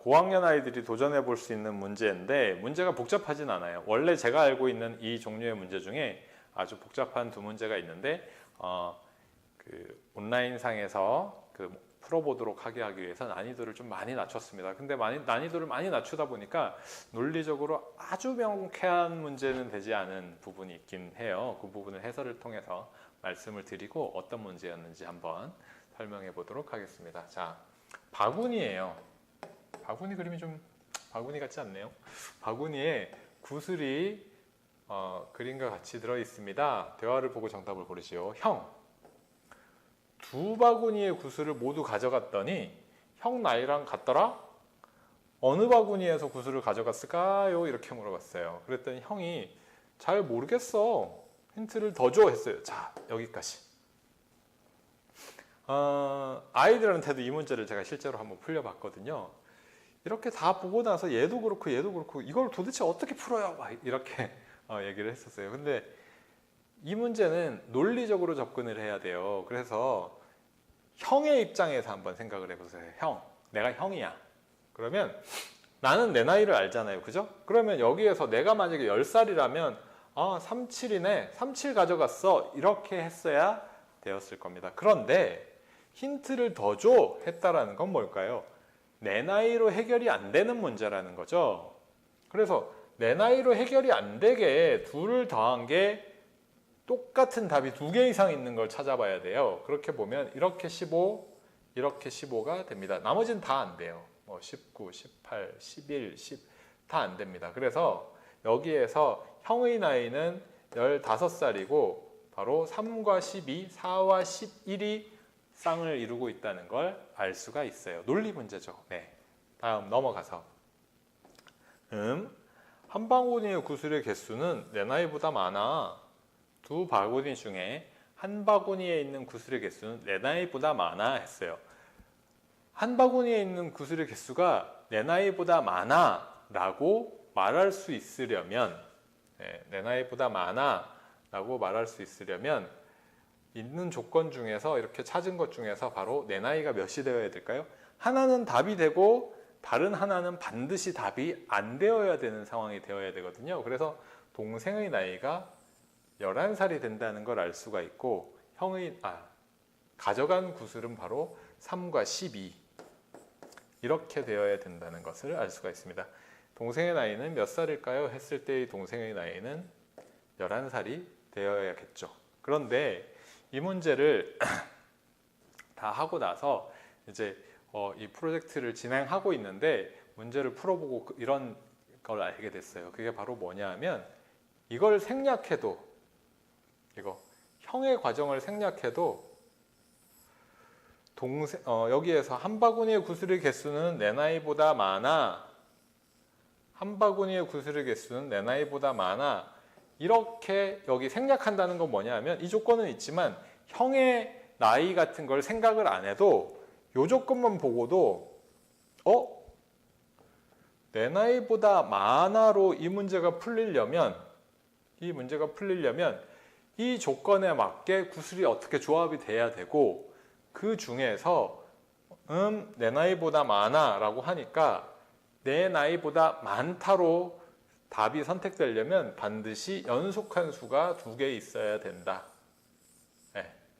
고학년 아이들이 도전해 볼 수 있는 문제인데 문제가 복잡하진 않아요. 원래 제가 알고 있는 이 종류의 문제 중에 아주 복잡한 두 문제가 있는데 온라인상에서 풀어보도록 하기 위해서 난이도를 좀 많이 낮췄습니다. 근데 난이도를 많이 낮추다 보니까 논리적으로 아주 명쾌한 문제는 되지 않은 부분이 있긴 해요. 그 부분을 해설을 통해서 말씀을 드리고 어떤 문제였는지 한번 설명해 보도록 하겠습니다. 자, 바구니예요. 바구니 그림이 좀 바구니 같지 않네요. 바구니에 구슬이 그림과 같이 들어 있습니다. 대화를 보고 정답을 고르시오. 형, 두 바구니의 구슬을 모두 가져갔더니 형 나이랑 같더라? 어느 바구니에서 구슬을 가져갔을까요? 이렇게 물어봤어요. 그랬더니 형이 잘 모르겠어. 힌트를 더 줘 했어요. 자, 여기까지. 아이들한테도 이 문제를 제가 실제로 한번 풀려봤거든요. 이렇게 다 보고 나서 얘도 그렇고 얘도 그렇고 이걸 도대체 어떻게 풀어요? 막 이렇게 얘기를 했었어요. 근데 이 문제는 논리적으로 접근을 해야 돼요. 그래서 형의 입장에서 한번 생각을 해보세요. 형, 내가 형이야. 그러면 나는 내 나이를 알잖아요. 그죠? 그러면 여기에서 내가 만약에 10살이라면 37이네. 37 가져갔어. 이렇게 했어야 되었을 겁니다. 그런데 힌트를 더 줘 했다라는 건 뭘까요? 내 나이로 해결이 안 되는 문제라는 거죠. 그래서 내 나이로 해결이 안 되게 둘을 더한 게 똑같은 답이 2개 이상 있는 걸 찾아봐야 돼요. 그렇게 보면 이렇게 15, 이렇게 15가 됩니다. 나머지는 다 안 돼요. 19, 18, 11, 10 다 안 됩니다. 그래서 여기에서 형의 나이는 15살이고 바로 3과 12, 4와 11이 쌍을 이루고 있다는 걸 알 수가 있어요. 논리 문제죠. 네. 다음 넘어가서 한 바구니의 구슬의 개수는 내 나이보다 많아. 두 바구니 중에 한 바구니에 있는 구슬의 개수는 내 나이보다 많아 했어요. 한 바구니에 있는 구슬의 개수가 내 나이보다 많아 라고 말할 수 있으려면 내 나이보다 많아 라고 말할 수 있으려면 있는 조건 중에서 이렇게 찾은 것 중에서 바로 내 나이가 몇이 되어야 될까요? 하나는 답이 되고 다른 하나는 반드시 답이 안 되어야 되는 상황이 되어야 되거든요. 그래서 동생의 나이가 11살이 된다는 걸 알 수가 있고 가져간 구슬은 바로 3과 12 이렇게 되어야 된다는 것을 알 수가 있습니다. 동생의 나이는 몇 살일까요? 했을 때의 동생의 나이는 11살이 되어야겠죠. 그런데 이 문제를 다 하고 나서 이제 이 프로젝트를 진행하고 있는데 문제를 풀어보고 이런 걸 알게 됐어요. 그게 바로 뭐냐 하면 이걸 생략해도 형의 과정을 생략해도 여기에서 한 바구니의 구슬의 개수는 내 나이보다 많아. 한 바구니의 구슬의 개수는 내 나이보다 많아. 이렇게 여기 생략한다는 건 뭐냐 하면 이 조건은 있지만 형의 나이 같은 걸 생각을 안 해도 이 조건만 보고도 내 나이보다 많아로 이 문제가 풀리려면 이 조건에 맞게 구슬이 어떻게 조합이 돼야 되고 그 중에서 내 나이보다 많아 라고 하니까 내 나이보다 많다로 답이 선택되려면 반드시 연속한 수가 2개 있어야 된다.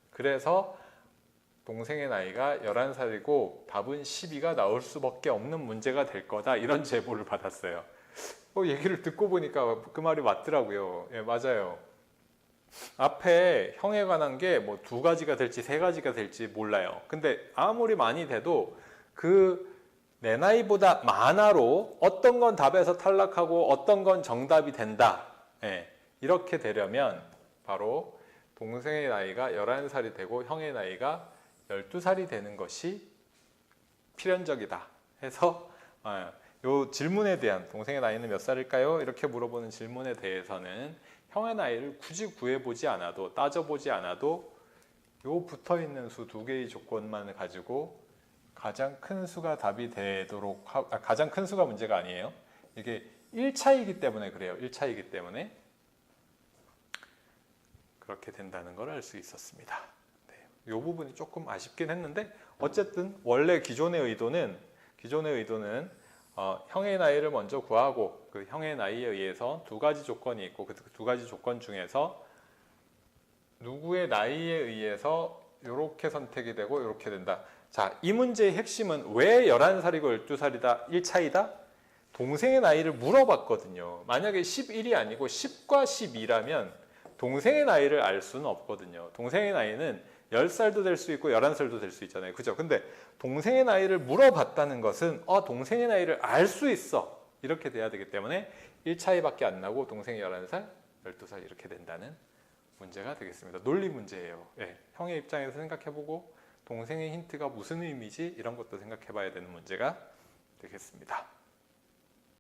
그래서 동생의 나이가 11살이고 답은 12가 나올 수밖에 없는 문제가 될 거다. 이런 제보를 받았어요. 얘기를 듣고 보니까 그 말이 맞더라고요. 맞아요. 앞에 형에 관한 게 2가지가 될지 3가지가 될지 몰라요. 근데 아무리 많이 돼도 내 나이보다 많아로 어떤 건 답에서 탈락하고 어떤 건 정답이 된다. 이렇게 되려면 바로 동생의 나이가 11살이 되고 형의 나이가 12살이 되는 것이 필연적이다 해서 이 질문에 대한 동생의 나이는 몇 살일까요? 이렇게 물어보는 질문에 대해서는 형의 나이를 굳이 구해보지 않아도 따져보지 않아도 요 붙어있는 수 2개의 조건만 가지고 가장 큰 수가 답이 되도록 가장 큰 수가 문제가 아니에요. 이게 1차이기 때문에 그래요. 1차이기 때문에 그렇게 된다는 걸 알 수 있었습니다. 이 부분이 조금 아쉽긴 했는데 어쨌든 원래 기존의 의도는 형의 나이를 먼저 구하고 그 형의 나이에 의해서 두 가지 조건이 있고 그 두 가지 조건 중에서 누구의 나이에 의해서 이렇게 선택이 되고 이렇게 된다. 자, 이 문제의 핵심은 왜 11살이고 12살이다 1차이다? 동생의 나이를 물어봤거든요. 만약에 11이 아니고 10과 12라면 동생의 나이를 알 수는 없거든요. 동생의 나이는 10살도 될 수 있고 11살도 될 수 있잖아요. 그죠? 근데 동생의 나이를 물어봤다는 것은 동생의 나이를 알 수 있어. 이렇게 돼야 되기 때문에 1차이밖에 안 나고 동생이 11살, 12살 이렇게 된다는 문제가 되겠습니다. 논리 문제예요. 예, 형의 입장에서 생각해보고 동생의 힌트가 무슨 의미지? 이런 것도 생각해봐야 되는 문제가 되겠습니다.